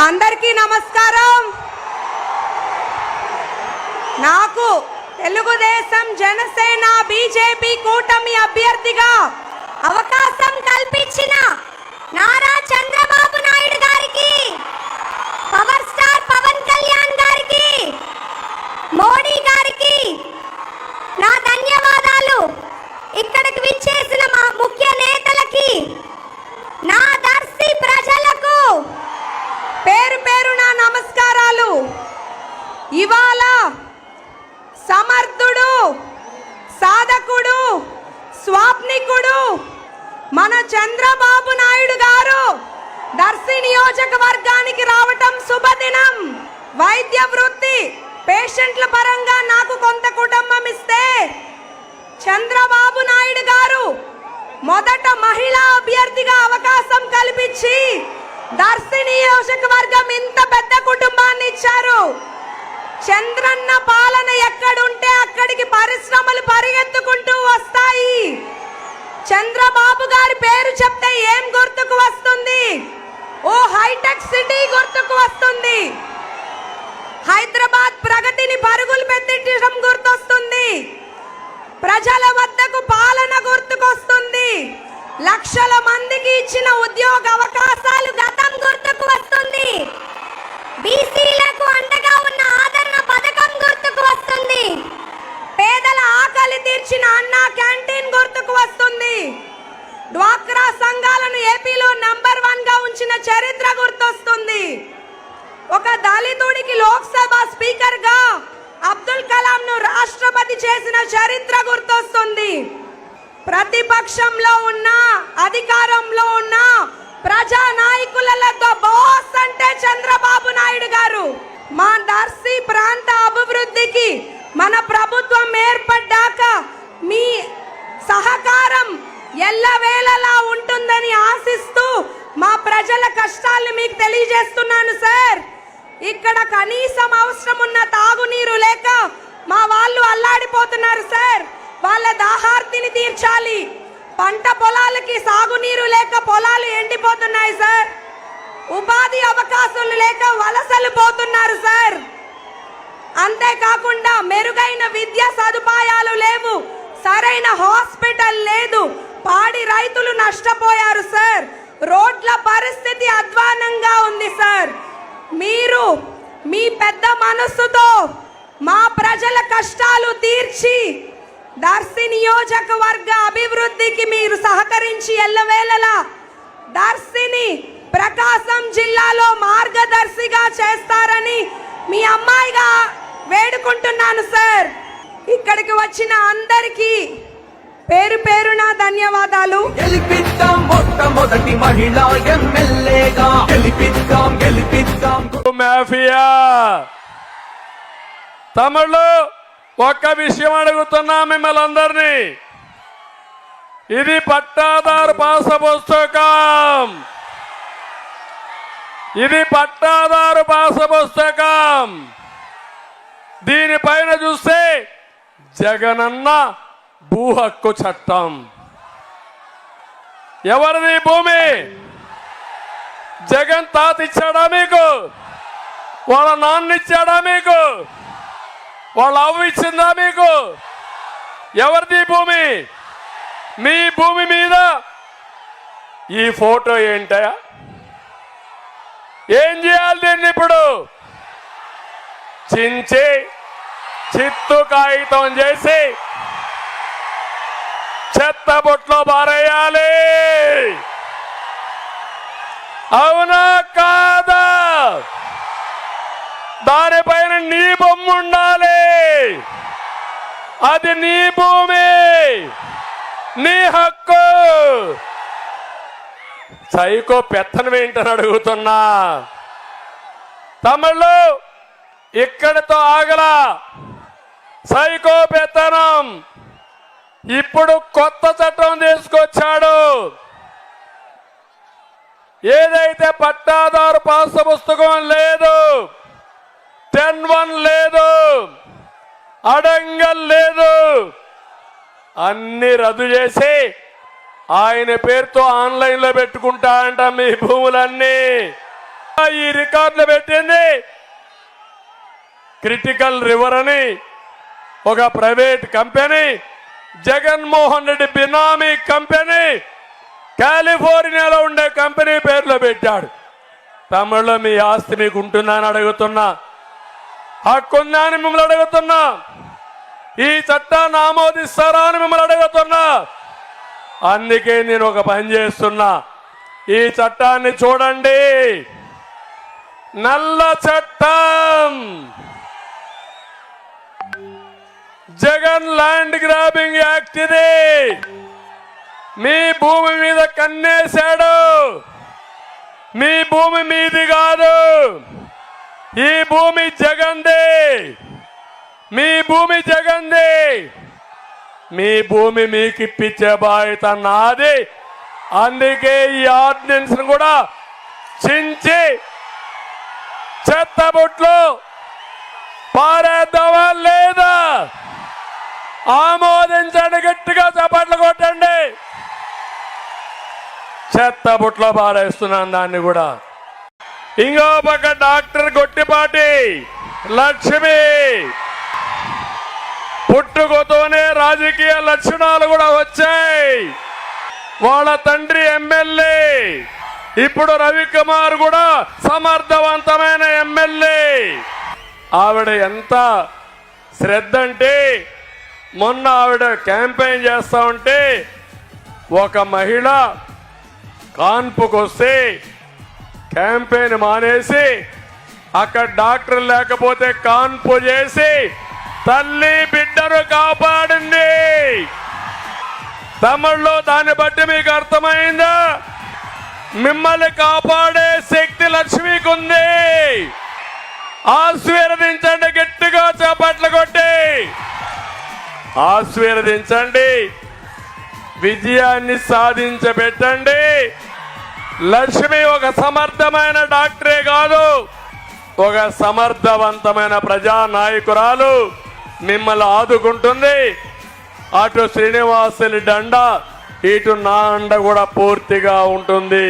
అందరికీ నమస్కారం. నాకు తెలుగుదేశం జనసేన బీజేపీ కూటమి అభ్యర్థిగా అవకాశం కల్పించిన నారా చంద్రబాబు నాయుడు గారికి, పవర్ స్టార్ పవన్ కళ్యాణ్ గారికి, మోడీ గారికి నా ధన్యవాదాలు. ఇక్కడికి విచ్చేసిన మా ముఖ్య నేతలకి, నా దర్శి ప్రజలకు పేరు పేరున నమస్కారాలు. ఇవాళ సమర్థుడు, సాధకుడు, స్వాప్నికుడు మన చంద్రబాబు నాయుడు గారు దర్శి నియోజకవర్గానికి రావటం శుభదినం. వైద్య వృత్తి పేషెంట్ల పరంగా నాకు కొంత కుటుంబం ఇస్తే, చంద్రబాబు నాయుడు గారు మొదట మహిళా అభ్యర్థిగా అవకాశం కల్పించి దర్శి నియోజకవర్గం ఇంత పెద్ద కుటుంబాన్ని ఇచ్చారు. చంద్రన్న పాలన ఎక్కడుంటే అక్కడికి పరిశ్రమలు పరిగెత్తుకుంటూ వస్తాయి. చంద్రబాబు గారి పేరు చెప్తే ఏం గుర్తుకు వస్తుంది? ఓ హైటెక్ సిటీ గుర్తుకు వస్తుంది. హైదరాబాద్ ప్రగతిని పరుగులు పెట్టడం గుర్తొస్తుంది. ప్రజల వద్దకు పాలన గుర్తుకొస్తుంది. లక్షల మందికి ఇచ్చిన ఉద్యోగ అవకాశాలు గతం గుర్తుకు వస్తుంది. బీసీలకు అండగా ఉన్న ఆదరణ పథకం గుర్తుకు వస్తుంది. పేదల ఆకలి తీర్చిన అన్నా క్యాంటీన్ గుర్తుకు వస్తుంది. డ్వాక్రా సంఘాలను ఏపీలో నంబర్ 1 గా ఉంచిన చరిత్ర గుర్తొస్తుంది. ఒక దళితుడికి లోక్సభ స్పీకర్ గా అబ్దుల్ కలాం ను రాష్ట్రపతి చేసిన చరిత్ర గుర్తొస్తుంది. ప్రతిపక్షంలో ఉన్న, అధికారంలో ఉన్న ప్రజా నాయకులతో బాస్ అంటే చంద్రబాబు నాయుడు గారు. మా దర్శి ప్రాంత అభివృద్ధికి మన ప్రభుత్వం ఏర్పడ్డాక మీ సహకారం ఎల్లవేళలా ఉంటుందని ఆశిస్తూ మా ప్రజల కష్టాలను మీకు తెలియజేస్తున్నాను సార్. ఇక్కడ కనీసం అవసరం ఉన్న తాగునీరు లేక మా వాళ్ళు అల్లాడిపోతున్నారు సార్. వాళ్ళ దాహార్తిని తీర్చాలి. పంట పొలాలకి సాగునీరు లేక పొలాలు ఎండిపోతున్నాయి సార్. ఉపాధి అవకాశాలు లేక వలసలు పోతున్నారు సార్. అంతేకాకుండా మెరుగైన విద్యా సదుపాయాలు లేవు, సరైన హాస్పిటల్ లేదు. పాడి రైతులు నష్టపోయారు సార్. రోడ్ల పరిస్థితి అధ్వానంగా ఉంది సార్. మీరు మీ పెద్ద మనస్సుతో మా ప్రజల కష్టాలు తీర్చి దర్శి నియోజకవర్గ అభివృద్ధికి మీరు సహకరించి ఎల్లవేళలా దర్శిని ప్రకాశం జిల్లాలో మార్గదర్శిగా చేస్తారని మీ అమ్మాయిగా వేడుకుంటున్నాను సార్. ఇక్కడికి వచ్చిన అందరికీ పేరు పేరున ధన్యవాదాలు. గెలిపిద్దాం మొట్టమొదటి మహిళా ఎమ్మెల్యేగా, గెలిపిద్దాం గెలిపిద్దాం. మాఫియా తమిళు ఒక్క విషయం అడుగుతున్నా మిమ్మల్ని అందరినీ. ఇది పట్టాదారు పాస పుస్తకం. ఇది పట్టాదారు పాస పుస్తకం. దీనిపైన చూస్తే జగనన్న భూ హక్కు చట్టం. ఎవరిది భూమి? జగన్ తాత ఇచ్చాడా మీకు? వాళ్ళ నాన్న ఇచ్చాడా మీకు? వాళ్ళ అవ్వ ఇచ్చిందా మీకు? ఎవరిది భూమి? మీ భూమి మీద ఈ ఫోటో ఏంటయా? ఏం చేయాలి దీన్ని? ఇప్పుడు చించి చిత్తు కాగితం చేసి చెత్త బొట్లో పారేయాలి. అవునా కాదా? దానిపైన నీ బొమ్మ ఉండాలి. అది నీ భూమి, నీ హక్కు. సైకో పెత్తనం ఏంటని అడుగుతున్నా. తమిళు ఇక్కడితో ఆగలా. సైకో పెత్తనం ఇప్పుడు కొత్త చట్టం తీసుకొచ్చాడు. ఏదైతే పట్టాదారు పాస్ పుస్తకం లేదు, 10(1) లేదు, అడంగల్ లేదు, అన్ని రద్దు చేసి ఆయన పేరుతో ఆన్లైన్లో పెట్టుకుంటా అంట మీ భూములన్నీ. ఈ రికార్డులు పెట్టింది క్రిటికల్ రివర్ అని ఒక ప్రైవేట్ కంపెనీ, జగన్మోహన్ రెడ్డి బినామీ కంపెనీ, కాలిఫోర్నియాలో ఉండే కంపెనీ పేర్లో పెట్టాడు. తమిళలో మీ ఆస్తి మీకు ఉంటుందా అని అడుగుతున్నా, హక్కుందా అని మిమ్మల్ని అడుగుతున్నా, ఈ చట్టాన్ని ఆమోదిస్తారా అని మిమ్మల్ని అడుగుతున్నా. అందుకే నేను ఒక పని చేస్తున్నా, ఈ చట్టాన్ని చూడండి, నల్ల చట్టం, జగన్ ల్యాండ్ గ్రాబింగ్ యాక్ట్ ఇది. మీ భూమి మీద కన్నేశాడు, మీ భూమి మీది కాదు, ఈ భూమి జగన్దే, మీ భూమి జగన్దే, మీ భూమి మీకు ఇప్పించే బాధ్యత నాది. అందుకే ఈ ఆర్డినెన్స్ కూడా చించి చెత్తబుట్లు పారేద్దామా లేదా? ఆమోదించండి, గట్టిగా చప్పట్లు కొట్టండి. చెత్తబుట్లో పారేస్తున్నాను దాన్ని కూడా. ఇంకో పక్క డాక్టర్ గొట్టిపాటి లక్ష్మి పుట్టుకతోనే రాజకీయ లక్షణాలు కూడా వచ్చాయి. వాళ్ళ తండ్రి ఎమ్మెల్యే, ఇప్పుడు రవికుమార్ కూడా సమర్థవంతమైన ఎమ్మెల్యే. ఆవిడ ఎంత శ్రద్ధ అంటే, మొన్న ఆవిడ క్యాంపెయిన్ చేస్తా ఉంటే ఒక మహిళ కాన్పుకు వస్తే క్యాంపెయిన్ మానేసి అక్కడ డాక్టర్ లేకపోతే కాన్పు చేసి తల్లి బిడ్డను కాపాడింది. తమిళ్లో దాన్ని బట్టి మీకు అర్థమైందా? మిమ్మల్ని కాపాడే శక్తి లక్ష్మికి ఉంది. ఆశీర్వదించండి, గట్టిగా చప్పట్లు కొట్టి ఆశీర్వదించండి, విజయాన్ని సాధించబెట్టండి. లక్ష్మి ఒక సమర్థమైన డాక్టరే కాదు, ఒక సమర్థవంతమైన ప్రజా నాయకురాలు. మిమ్మల్ని ఆదుకుంటుంది. అటు శ్రీనివాసుని దండ, ఇటు నా అండ కూడా పూర్తిగా ఉంటుంది.